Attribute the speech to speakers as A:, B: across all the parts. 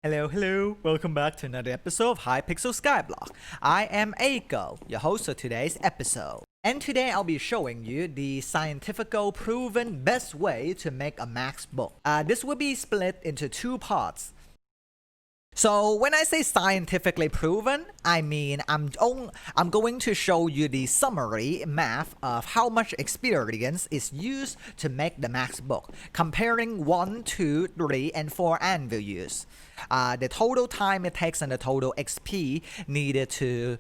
A: Hello, welcome back to another episode of Hypixel Skyblock. I am Aiko, your host for today's episode. And today I'll be showing you the scientifical proven best way to make a max book. This will be split into two parts. So when I say scientifically proven, I mean I'm going to show you the summary math of how much experience is used to make the max book, comparing 1, 2, 3, and 4 anvil use. The total time it takes and the total XP needed to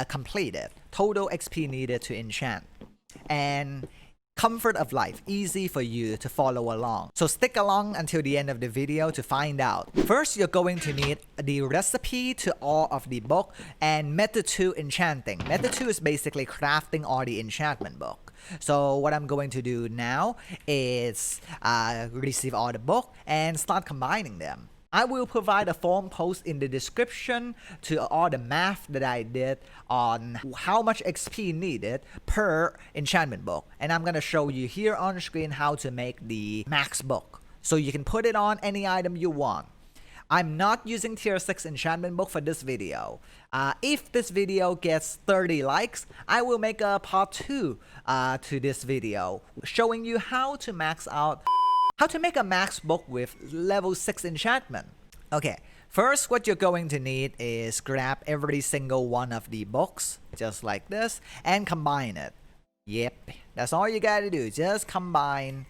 A: complete it. Total XP needed to enchant. And comfort of life, easy for you to follow along. So stick along until the end of the video to find out. First, you're going to need the recipe to all of the book and method 2 enchanting. Method 2 is basically crafting all the enchantment book. So what I'm going to do now is receive all the book and start combining them. I will provide a form post in the description to all the math that I did on how much XP needed per enchantment book. And I'm going to show you here on the screen how to make the max book. So you can put it on any item you want. I'm not using tier 6 enchantment book for this video. If this video gets 30 likes, I will make a part 2 to this video showing you how to make a max book with level 6 enchantment. Okay, first what you're going to need is grab every single one of the books, just like this, and combine it. Yep, that's all you gotta do, just combine.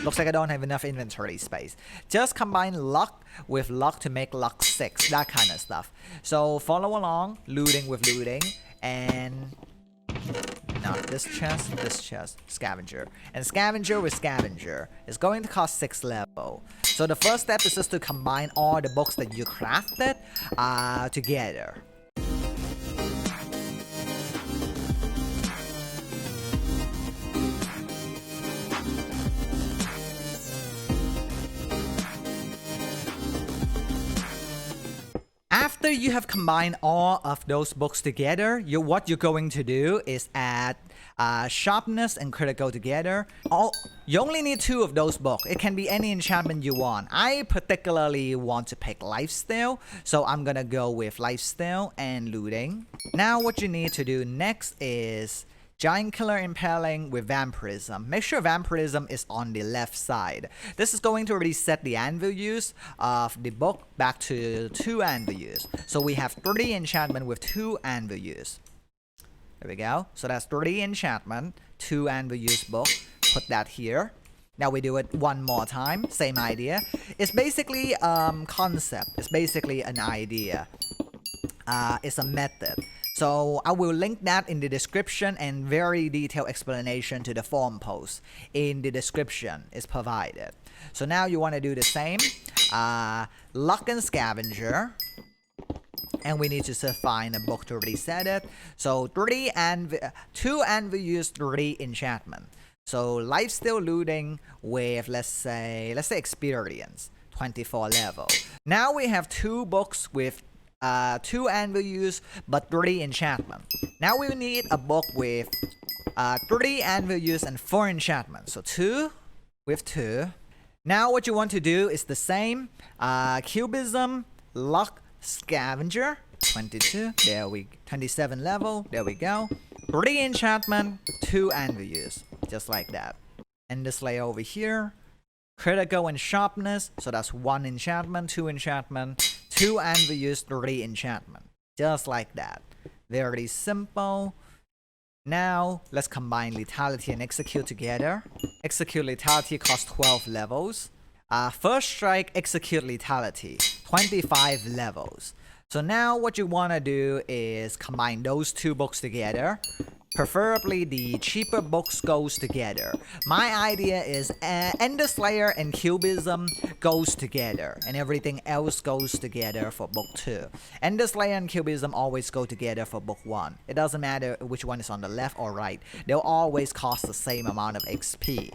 A: Looks like I don't have enough inventory space. Just combine luck with luck to make luck 6, that kind of stuff. So follow along, looting with looting, and not this chest, scavenger. And scavenger with scavenger is going to cost 6 level. So the first step is just to combine all the books that you crafted together. After you have combined all of those books together, what you're going to do is add sharpness and critical together. You only need 2 of those books. It can be any enchantment you want. I particularly want to pick lifesteal, so I'm gonna go with lifesteal and looting. Now what you need to do next is Giant Killer Impaling with Vampirism. Make sure Vampirism is on the left side. This is going to reset the anvil use of the book back to 2 anvil use. So we have 3 enchantment with 2 anvil use. There we go. So that's 3 enchantment, 2 anvil use book. Put that here. Now we do it one more time. Same idea. It's basically concept. It's basically an idea. It's a method. So I will link that in the description, and very detailed explanation to the form post in the description is provided. So now you want to do the same. Luck and scavenger. And we need to find a book to reset it. So 2 anvil use, 3 enchantment. So lifesteal looting with let's say experience, 24 level. Now we have 2 books with 2 anvil use but 3 enchantment. Now we need a book with 3 anvil use and 4 enchantment. So 2 with 2. Now what you want to do is the same. Cubism, luck, scavenger, 22. 27 level. There we go. 3 enchantment, 2 anvil use, just like that. And this layer over here. Critical and sharpness. So that's 1 enchantment, 2 enchantment. 2 anvil use, 3 enchantment. Just like that. Very simple. Now, let's combine Lethality and Execute together. Execute Lethality costs 12 levels. First Strike, Execute Lethality, 25 levels. So now what you want to do is combine those 2 books together. Preferably the cheaper books goes together. My idea is Ender Slayer and Cubism goes together, and everything else goes together for book 2. Ender Slayer and Cubism always go together for book 1. It doesn't matter which one is on the left or right. They'll always cost the same amount of XP.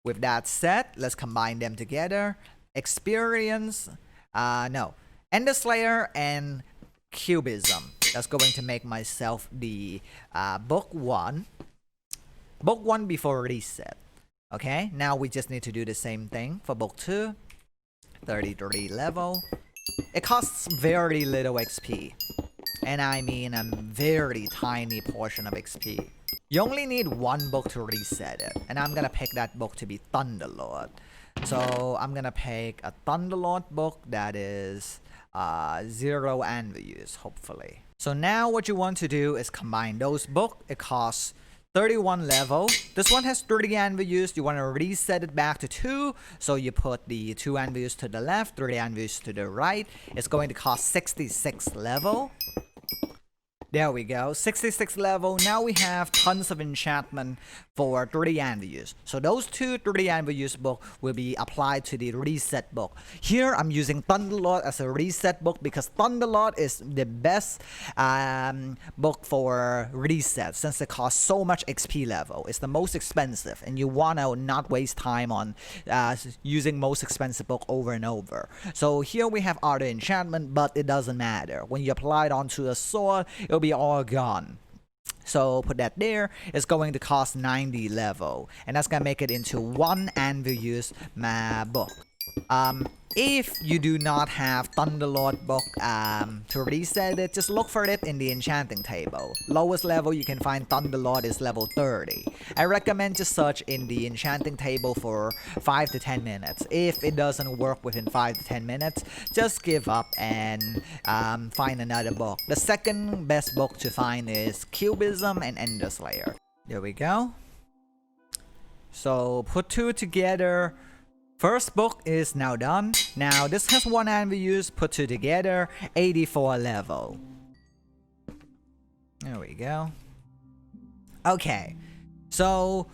A: With that said, let's combine them together. Experience, Ender Slayer and Cubism. That's going to make myself the book 1. Book 1 before reset. Okay, now we just need to do the same thing for book 2. 33 level. It costs very little XP. And I mean a very tiny portion of XP. You only need one book to reset it. And I'm gonna pick that book to be Thunderlord. So I'm gonna pick a Thunderlord book that is 0 anvil use, hopefully. So now what you want to do is combine those books. It costs 31 level. This one has 30 anvil use. You want to reset it back to 2. So you put the 2 anvil use to the left, 30 anvil use to the right. It's going to cost 66 level. There we go, 66 level. Now we have tons of enchantment for 30 anvil use. So those two 30 anvil use book will be applied to the reset book. Here I'm using Thunderlord as a reset book because Thunderlord is the best book for reset since it costs so much XP level. It's the most expensive and you want to not waste time on using most expensive book over and over. So here we have other enchantment, but it doesn't matter. When you apply it onto a sword, it'll be all gone. So put that there. It's going to cost 90 level, and that's gonna make it into 1 anvil use book. If you do not have Thunderlord book to reset it, just look for it in the enchanting table. Lowest level you can find Thunderlord is level 30. I recommend just search in the enchanting table for 5 to 10 minutes. If it doesn't work within 5 to 10 minutes, just give up and find another book. The second best book to find is Cubism and Ender Slayer. There we go. So put 2 together. First book is now done. Now this has 1 anvil use, put 2 together, 84 level. There we go. Okay, so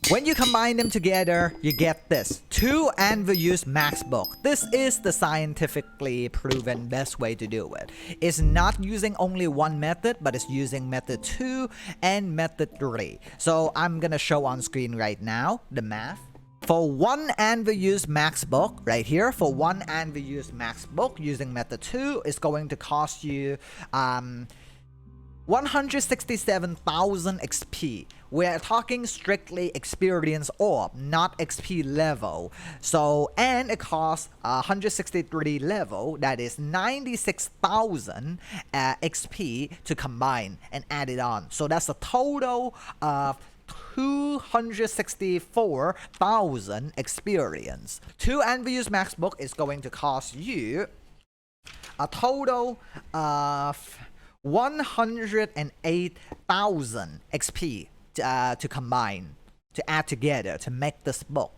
A: when you combine them together, you get this 2 anvil use max book. This is the scientifically proven best way to do it. It's not using only one method, but it's using method 2 and method 3. So I'm gonna show on screen right now the math. For 1 anvil use max book, right here, for 1 anvil use max book using method 2, is going to cost you 167,000 XP. We're talking strictly experience orb, not XP level. So, and it costs 163 level, that is 96,000 XP to combine and add it on. So that's a total of 264,000 experience. 2 anvil use max book is going to cost you a total of 108,000 XP to combine, to add together to make this book.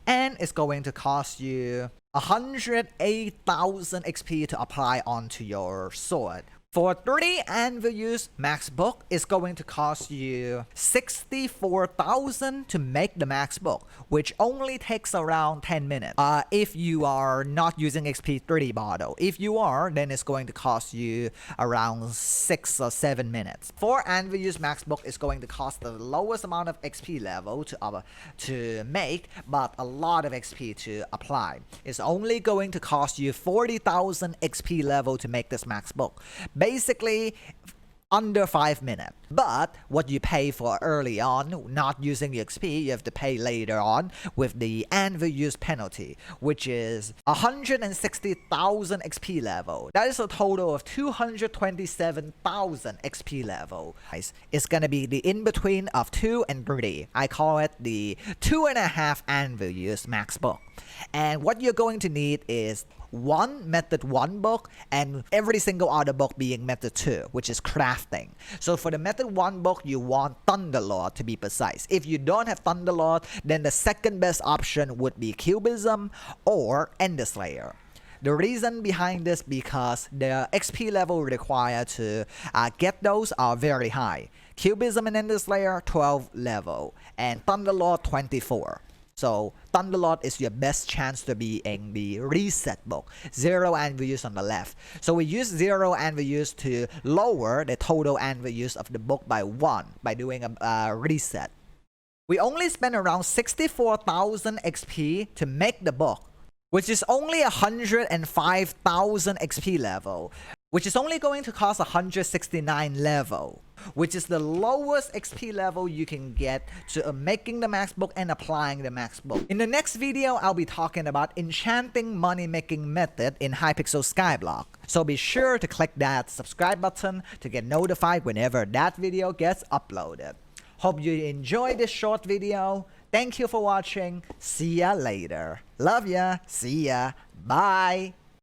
A: And it's going to cost you 108,000 XP to apply onto your sword. For 30 anvil use max book, it's going to cost you 64,000 to make the max book, which only takes around 10 minutes. If you are not using XP 30 bottle. If you are, then it's going to cost you around 6 or 7 minutes. For anvil use max book, it's going to cost the lowest amount of XP level to make, but a lot of XP to apply. It's only going to cost you 40,000 XP level to make this max book. Basically, under 5 minutes. But what you pay for early on, not using the XP, you have to pay later on with the anvil use penalty, which is 160,000 XP level. That is a total of 227,000 XP level. It's gonna be the in-between of 2 and 3. I call it the 2.5 anvil use max book. And what you're going to need is 1 method 1 book and every single other book being method 2, which is crafting. So for the method 1 book, you want Thunderlord to be precise. If you don't have Thunderlord, then the second best option would be Cubism or Ender Slayer. The reason behind this because the XP level required to get those are very high. Cubism and Ender Slayer 12 level and Thunderlord 24. So Thunderlord is your best chance to be in the reset book. 0 anvil use on the left. So we use 0 anvil use to lower the total anvil use of the book by 1 by doing a reset. We only spent around 64,000 XP to make the book, which is only 105,000 XP level. which is only going to cost 169 level, which is the lowest XP level you can get to making the max book and applying the max book. In the next video, I'll be talking about enchanting money making method in Hypixel Skyblock. So be sure to click that subscribe button to get notified whenever that video gets uploaded. Hope you enjoyed this short video. Thank you for watching. See ya later. Love ya. See ya. Bye.